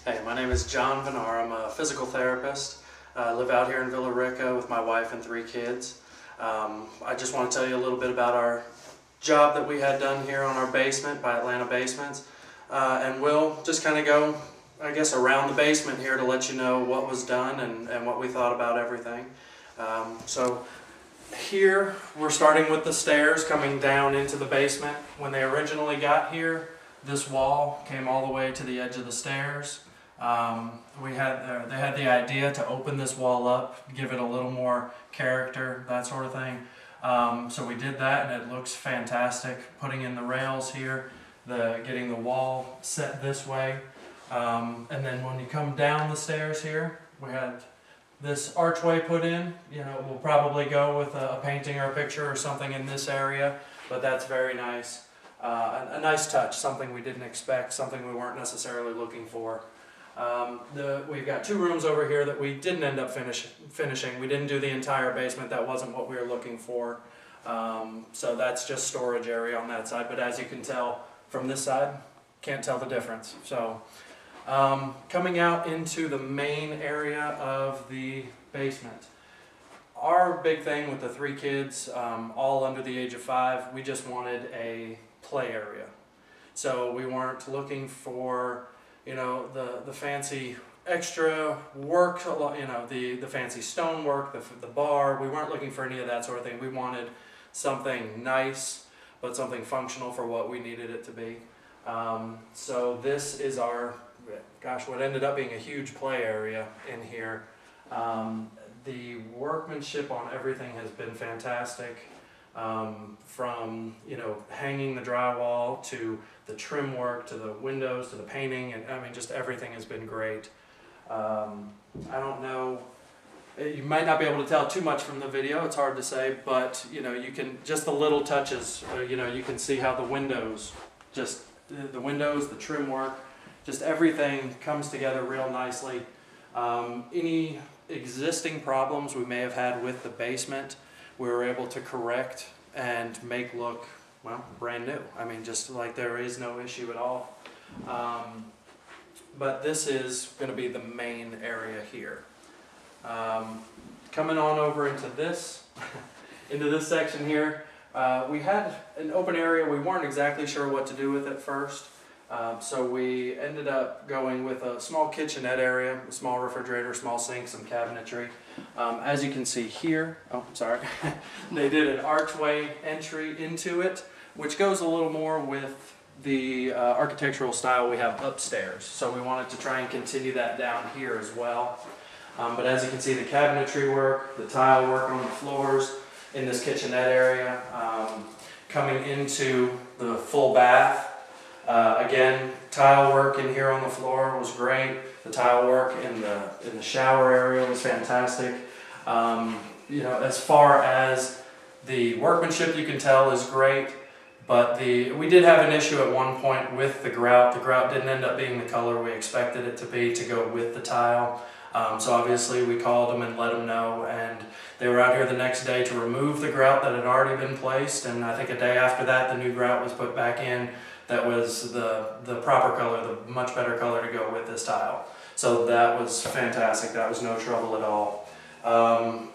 Hey, my name is John Vinar. I'm a physical therapist. I live out here in Villa Ricca with my wife and 3 kids. I just want to tell you a little bit about our job that we had done here on our basement by Atlanta Basements. And we'll just kind of go, I guess, around the basement here to let you know what was done and what we thought about everything. So here we're starting with the stairs coming down into the basement. When they originally got here, this wall came all the way to the edge of the stairs. They had the idea to open this wall up, give it a little more character, that sort of thing. So we did that, and it looks fantastic. Putting in the rails here, getting the wall set this way, and then when you come down the stairs here, we had this archway put in. You know, we'll probably go with a painting or a picture or something in this area, but that's very nice. A nice touch, something we didn't expect, something we weren't necessarily looking for. We've got 2 rooms over here that we didn't end up finishing. We didn't do the entire basement. That wasn't what we were looking for. So that's just storage area on that side. But as you can tell from this side, can't tell the difference. So coming out into the main area of the basement. Our big thing with the 3 kids, all under the age of 5, we just wanted a play area. So we weren't looking for, you know, the fancy extra work, you know, the fancy stonework, the bar. We weren't looking for any of that sort of thing. We wanted something nice, but something functional for what we needed it to be. So this is our, gosh, what ended up being a huge play area in here. The workmanship on everything has been fantastic. From, you know, hanging the drywall to the trim work to the windows to the painting, and I mean just everything has been great. I don't know, you might not be able to tell too much from the video, it's hard to say, but you know, you can, just the little touches, you know, you can see how the windows, the trim work, just everything comes together real nicely. Any existing problems we may have had with the basement, we were able to correct and make look, well, brand new. I mean, just like there is no issue at all. But this is going to be the main area here. Coming on over into this, into this section here, we had an open area. We weren't exactly sure what to do with it first. So we ended up going with a small kitchenette area, a small refrigerator, small sink, some cabinetry. As you can see here, oh sorry, they did an archway entry into it, which goes a little more with the architectural style we have upstairs. So we wanted to try and continue that down here as well. But as you can see, the cabinetry work, the tile work on the floors in this kitchenette area, coming into the full bath. Again, tile work in here on the floor was great. The tile work in the shower area was fantastic. You know, as far as the workmanship, you can tell is great. But we did have an issue at one point with the grout. The grout didn't end up being the color we expected it to be to go with the tile. So obviously we called them and let them know, and they were out here the next day to remove the grout that had already been placed, and I think a day after that the new grout was put back in. That was the proper color, the much better color to go with this tile. So that was fantastic. That was no trouble at all.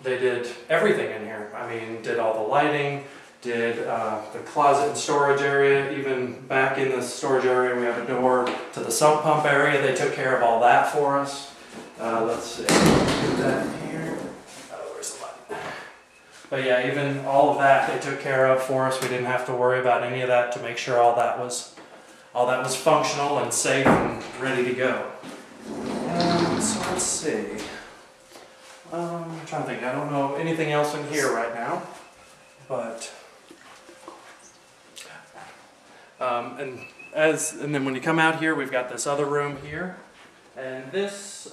They did everything in here. I mean, did all the lighting, did the closet and storage area. Even back in the storage area, we have a door to the sump pump area. They took care of all that for us. Let's see, do that here. Oh, where's the button? But yeah, even all of that they took care of for us. We didn't have to worry about any of that to make sure all that was functional and safe and ready to go. So let's see. I'm trying to think. I don't know anything else in here right now, but and then when you come out here, we've got this other room here, and this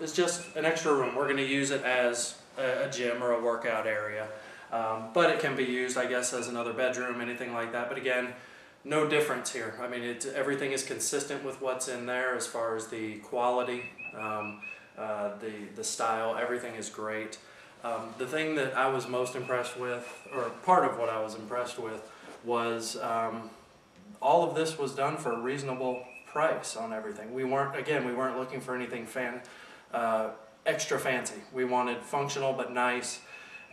is just an extra room. We're going to use it as a gym or a workout area, but it can be used, I guess, as another bedroom, anything like that. But again, no difference here. I mean, everything is consistent with what's in there as far as the quality, the style. Everything is great. The thing that I was most impressed with, or part of what I was impressed with, was all of this was done for a reasonable price on everything. We weren't looking for anything extra fancy. We wanted functional but nice,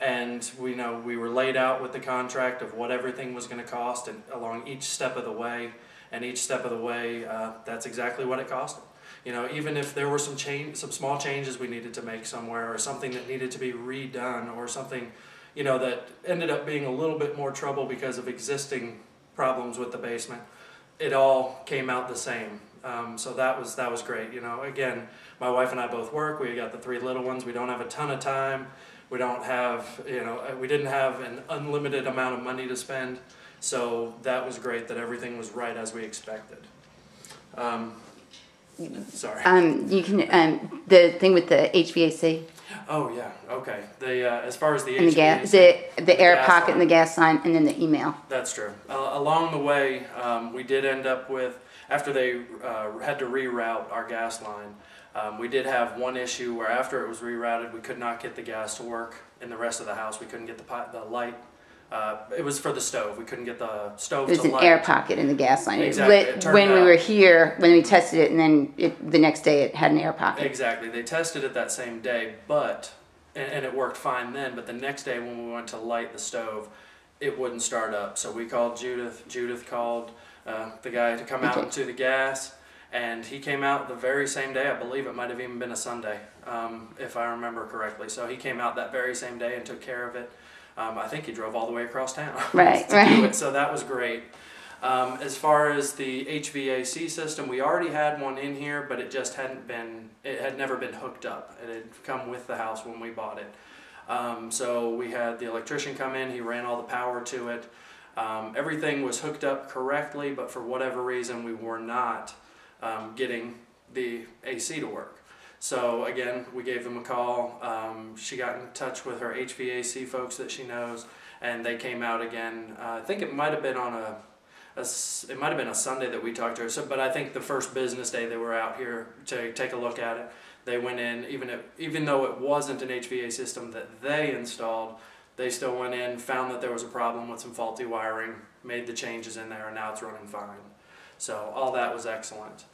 and we were laid out with the contract of what everything was going to cost and along each step of the way, and each step of the way, that's exactly what it costed. Even if there were some small changes we needed to make somewhere, or something that needed to be redone, or something, that ended up being a little bit more trouble because of existing problems with the basement, it all came out the same. So that was great. Again, my wife and I both work. We got the 3 little ones. We don't have a ton of time. We don't have, we didn't have an unlimited amount of money to spend. So that was great that everything was right as we expected. Sorry. You can the thing with the HVAC. Oh yeah. Okay. As far as the and HVAC, the air pocket line, and the gas line, and then the email. That's true. Along the way, we did end up with, after they had to reroute our gas line, we did have one issue where after it was rerouted, we could not get the gas to work in the rest of the house. We couldn't get the light. It was for the stove. We couldn't get the stove to light. There's an air pocket in the gas line. Exactly. It lit when we were here, when we tested it, and then the next day it had an air pocket. Exactly. They tested it that same day, and it worked fine then, but the next day when we went to light the stove, it wouldn't start up. So we called Judith. Judith called the guy to come out into the gas, and he came out the very same day. I believe it might have even been a Sunday, if I remember correctly. So he came out that very same day and took care of it. I think he drove all the way across town right, to do it, so that was great. As far as the HVAC system, we already had one in here, but it just had never been hooked up. It had come with the house when we bought it. So we had the electrician come in, he ran all the power to it. Everything was hooked up correctly, but for whatever reason we were not getting the AC to work. So again, we gave them a call. She got in touch with her HVAC folks that she knows, and they came out again. I think it might have been on a Sunday that we talked to her. But I think the first business day they were out here to take a look at it. They went in, even though it wasn't an HVAC system that they installed, they still went in, found that there was a problem with some faulty wiring, made the changes in there, and now it's running fine. So all that was excellent.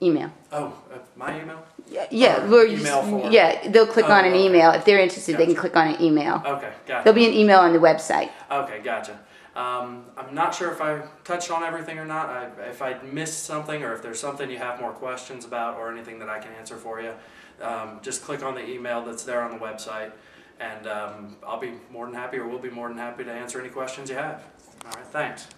Email. Oh, my email? Yeah, they'll click on an email. If they're interested, Gotcha. they can click on an email. Okay, gotcha. There'll be an email on the website. Okay, gotcha. I'm not sure if I touched on everything or not. If I missed something, or if there's something you have more questions about or anything that I can answer for you, just click on the email that's there on the website, and I'll be more than happy, or we'll be more than happy to answer any questions you have. All right, thanks.